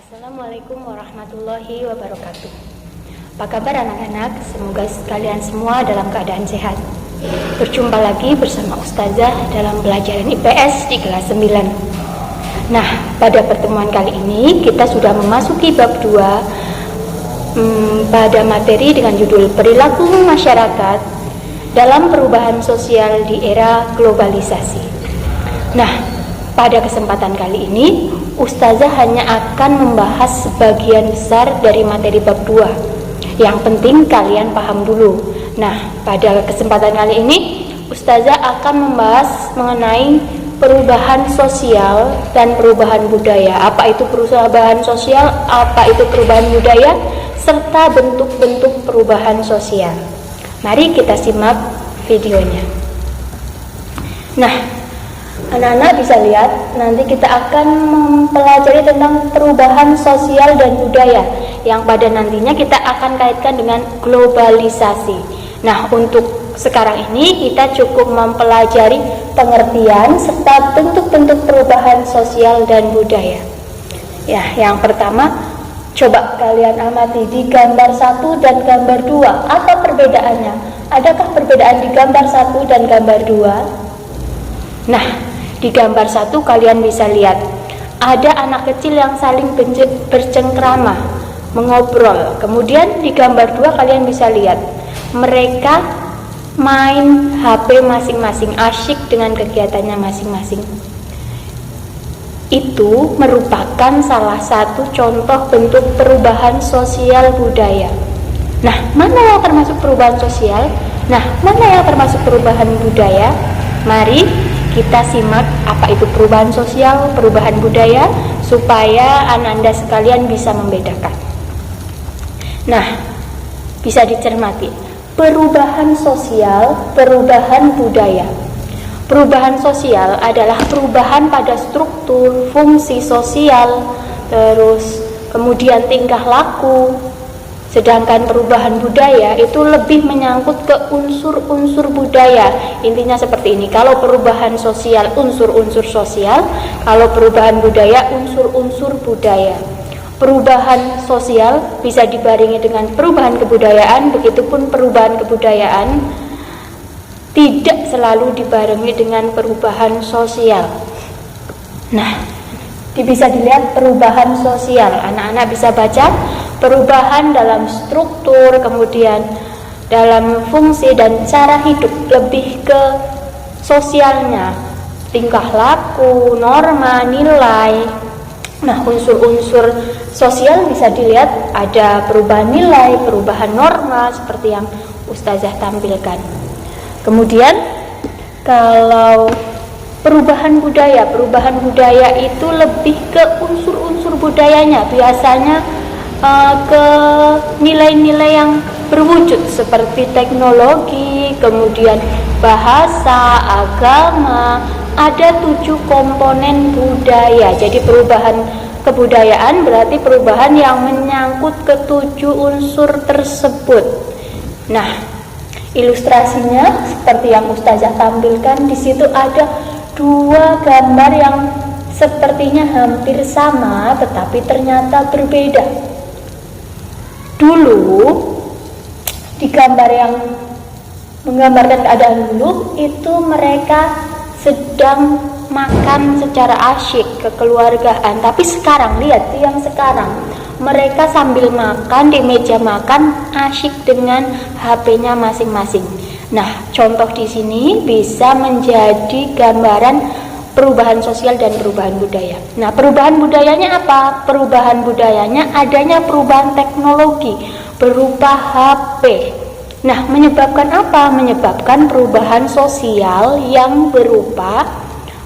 Assalamualaikum warahmatullahi wabarakatuh. Apa kabar anak-anak? Semoga kalian semua dalam keadaan sehat. Berjumpa lagi bersama Ustazah dalam pelajaran IPS di kelas 9. Nah, pada pertemuan kali ini kita sudah memasuki bab 2 pada materi dengan judul Perilaku Masyarakat dalam Perubahan Sosial di Era Globalisasi. Nah, pada kesempatan kali ini Ustazah hanya akan membahas sebagian besar dari materi bab 2. Yang penting kalian paham dulu. Nah, pada kesempatan kali ini Ustazah akan membahas mengenai perubahan sosial dan perubahan budaya. Apa itu perubahan sosial, apa itu perubahan budaya, serta bentuk-bentuk perubahan sosial. Mari kita simak videonya. Nah, anak-anak bisa lihat, nanti kita akan mempelajari tentang perubahan sosial dan budaya yang pada nantinya kita akan kaitkan dengan globalisasi. Nah, untuk sekarang ini kita cukup mempelajari pengertian serta bentuk-bentuk perubahan sosial dan budaya. Ya, yang pertama, coba kalian amati di gambar 1 dan gambar 2. Apa perbedaannya? Adakah perbedaan di gambar 1 dan gambar 2? Nah, di gambar 1 kalian bisa lihat ada anak kecil yang saling bercengkrama, mengobrol. Kemudian di gambar 2 kalian bisa lihat mereka main HP masing-masing, asyik dengan kegiatannya masing-masing. Itu merupakan salah satu contoh bentuk perubahan sosial budaya. Nah, mana yang termasuk perubahan sosial? Nah, mana yang termasuk perubahan budaya? Mari kita simak apa itu perubahan sosial, perubahan budaya, supaya anak-anak sekalian bisa membedakan. Nah, bisa dicermati perubahan sosial, perubahan budaya. Perubahan sosial adalah perubahan pada struktur, fungsi sosial, terus kemudian tingkah laku. Sedangkan perubahan budaya itu lebih menyangkut ke unsur-unsur budaya. Intinya seperti ini. Kalau perubahan sosial, unsur-unsur sosial. Kalau perubahan budaya, unsur-unsur budaya. Perubahan sosial bisa dibarengi dengan perubahan kebudayaan. Begitupun perubahan kebudayaan tidak selalu dibarengi dengan perubahan sosial. Nah, bisa dilihat perubahan sosial. Anak-anak bisa baca perubahan dalam struktur, kemudian dalam fungsi dan cara hidup, lebih ke sosialnya, tingkah laku, norma, nilai. Nah, unsur-unsur sosial bisa dilihat ada perubahan nilai, perubahan norma seperti yang Ustazah tampilkan. Kemudian kalau perubahan budaya itu lebih ke unsur-unsur budayanya, biasanya ke nilai-nilai yang berwujud seperti teknologi, kemudian bahasa, agama. Ada 7 komponen budaya. Jadi perubahan kebudayaan berarti perubahan yang menyangkut ke 7 unsur tersebut. Nah, ilustrasinya seperti yang Ustazah tampilkan, di situ ada 2 gambar yang sepertinya hampir sama tetapi ternyata berbeda. Dulu di gambar yang menggambarkan keadaan dulu itu mereka sedang makan secara asyik, kekeluargaan. Tapi sekarang lihat yang sekarang, mereka sambil makan di meja makan asyik dengan HP-nya masing-masing. Nah, contoh di sini bisa menjadi gambaran perubahan sosial dan perubahan budaya. Nah, perubahan budayanya apa? Perubahan budayanya adanya perubahan teknologi berupa HP. Nah, menyebabkan apa? Menyebabkan perubahan sosial yang berupa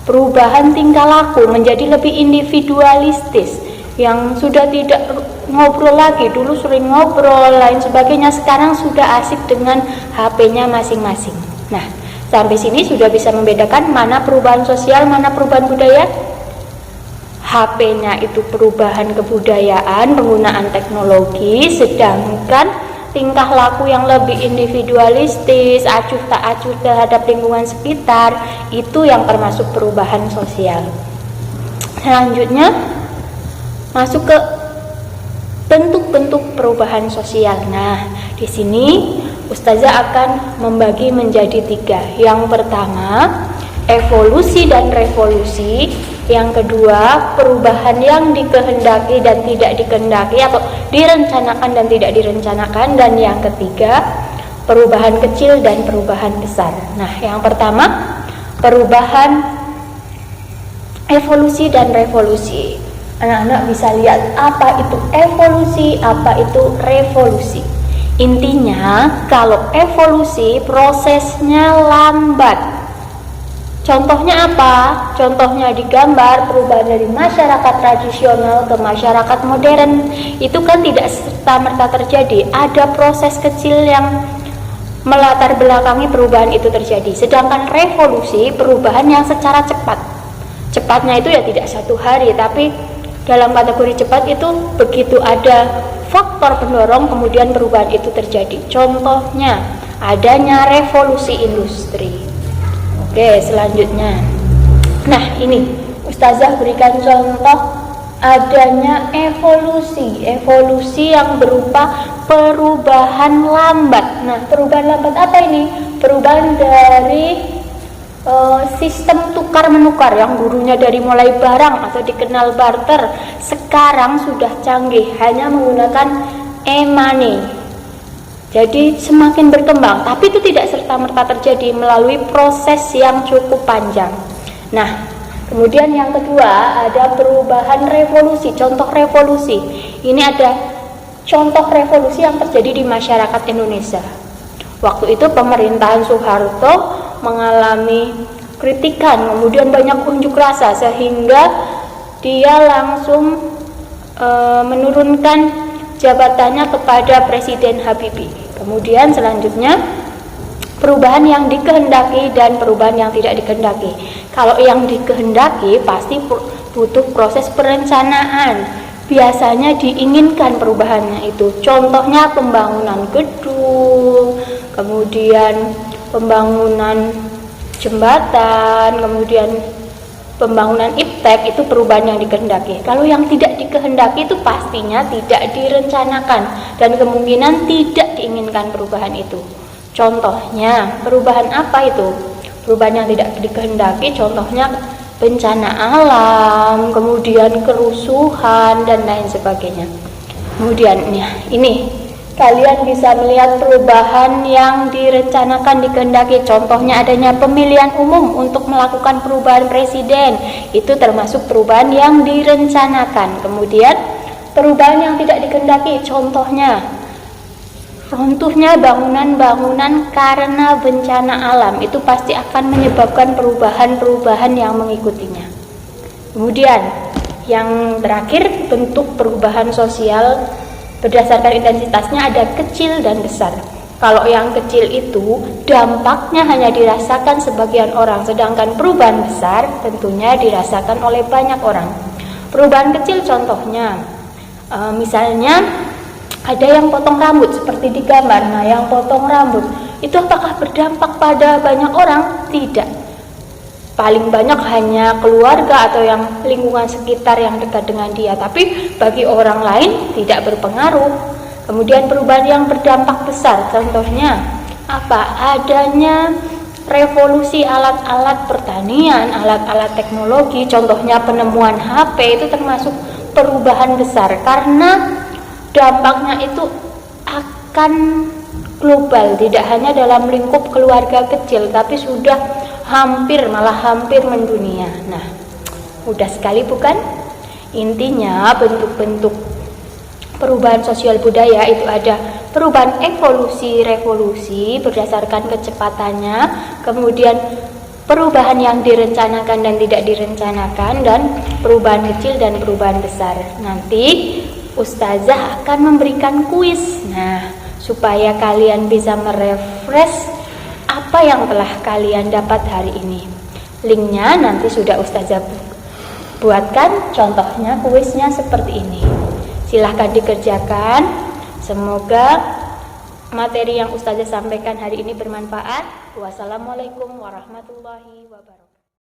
perubahan tingkah laku menjadi lebih individualistis, yang sudah tidak ngobrol lagi. Dulu sering ngobrol, lain sebagainya, sekarang sudah asik dengan HP-nya masing-masing. Nah, sampai sini sudah bisa membedakan mana perubahan sosial, mana perubahan budaya. HP-nya itu perubahan kebudayaan, penggunaan teknologi, sedangkan tingkah laku yang lebih individualistis, acuh tak acuh terhadap lingkungan sekitar, itu yang termasuk perubahan sosial. Selanjutnya masuk ke bentuk-bentuk perubahan sosial. Nah, di sini Ustazah akan membagi menjadi 3. Yang pertama, evolusi dan revolusi. Yang kedua, perubahan yang dikehendaki dan tidak dikehendaki, atau direncanakan dan tidak direncanakan. Dan yang ketiga, perubahan kecil dan perubahan besar. Nah, yang pertama, perubahan evolusi dan revolusi. Anak-anak bisa lihat apa itu evolusi, apa itu revolusi. Intinya, kalau evolusi prosesnya lambat. Contohnya apa? Contohnya digambar perubahan dari masyarakat tradisional ke masyarakat modern. Itu kan tidak serta-merta terjadi. Ada proses kecil yang melatar belakangi perubahan itu terjadi. Sedangkan revolusi, perubahan yang secara cepat. Cepatnya itu ya tidak 1 hari, tapi dalam kategori cepat itu begitu ada faktor pendorong, kemudian perubahan itu terjadi. Contohnya adanya revolusi industri. Oke, selanjutnya. Nah, ini Ustazah berikan contoh adanya evolusi. Evolusi yang berupa perubahan lambat. Nah, perubahan lambat apa ini? Perubahan dari sistem tukar menukar yang dulunya dari mulai barang atau dikenal barter, sekarang sudah canggih, hanya menggunakan e-money. Jadi semakin berkembang, tapi itu tidak serta-merta terjadi melalui proses yang cukup panjang. Nah, kemudian yang kedua ada perubahan revolusi. Contoh revolusi, ini ada contoh revolusi yang terjadi di masyarakat Indonesia. Waktu itu pemerintahan Soeharto mengalami kritikan, kemudian banyak unjuk rasa, sehingga dia langsung menurunkan jabatannya kepada Presiden Habibie. Kemudian selanjutnya perubahan yang dikehendaki dan perubahan yang tidak dikehendaki. Kalau yang dikehendaki pasti butuh proses perencanaan. Biasanya diinginkan perubahannya itu. Contohnya pembangunan gedung, kemudian pembangunan jembatan, kemudian pembangunan iptek, itu perubahan yang dikehendaki. Kalau yang tidak dikehendaki itu pastinya tidak direncanakan dan kemungkinan tidak diinginkan perubahan itu. Contohnya, perubahan apa itu? Perubahan yang tidak dikehendaki, contohnya bencana alam, kemudian kerusuhan dan lain sebagainya. Kemudian ini kalian bisa melihat perubahan yang direncanakan dikehendaki. Contohnya adanya pemilihan umum untuk melakukan perubahan presiden. Itu termasuk perubahan yang direncanakan. Kemudian perubahan yang tidak dikehendaki, contohnya runtuhnya bangunan-bangunan karena bencana alam. Itu pasti akan menyebabkan perubahan-perubahan yang mengikutinya. Kemudian yang terakhir, bentuk perubahan sosial berdasarkan intensitasnya ada kecil dan besar. Kalau yang kecil itu dampaknya hanya dirasakan sebagian orang, sedangkan perubahan besar tentunya dirasakan oleh banyak orang. Perubahan kecil contohnya, misalnya ada yang potong rambut seperti di gambar. Nah, yang potong rambut itu apakah berdampak pada banyak orang? Tidak. Paling banyak hanya keluarga atau yang lingkungan sekitar yang dekat dengan dia, tapi bagi orang lain tidak berpengaruh. Kemudian perubahan yang berdampak besar, contohnya apa? Adanya revolusi alat-alat pertanian, alat-alat teknologi, contohnya penemuan HP, itu termasuk perubahan besar karena dampaknya itu akan global, tidak hanya dalam lingkup keluarga kecil, tapi sudah hampir mendunia. Nah, mudah sekali bukan? Intinya bentuk-bentuk perubahan sosial budaya itu ada perubahan evolusi, revolusi berdasarkan kecepatannya, kemudian perubahan yang direncanakan dan tidak direncanakan, dan perubahan kecil dan perubahan besar. Nanti Ustazah akan memberikan kuis. Nah, supaya kalian bisa merefresh apa yang telah kalian dapat hari ini. Linknya nanti sudah Ustazah buatkan, contohnya kuisnya seperti ini. Silahkan dikerjakan. Semoga materi yang Ustazah sampaikan hari ini bermanfaat. Wassalamualaikum warahmatullahi wabarakatuh.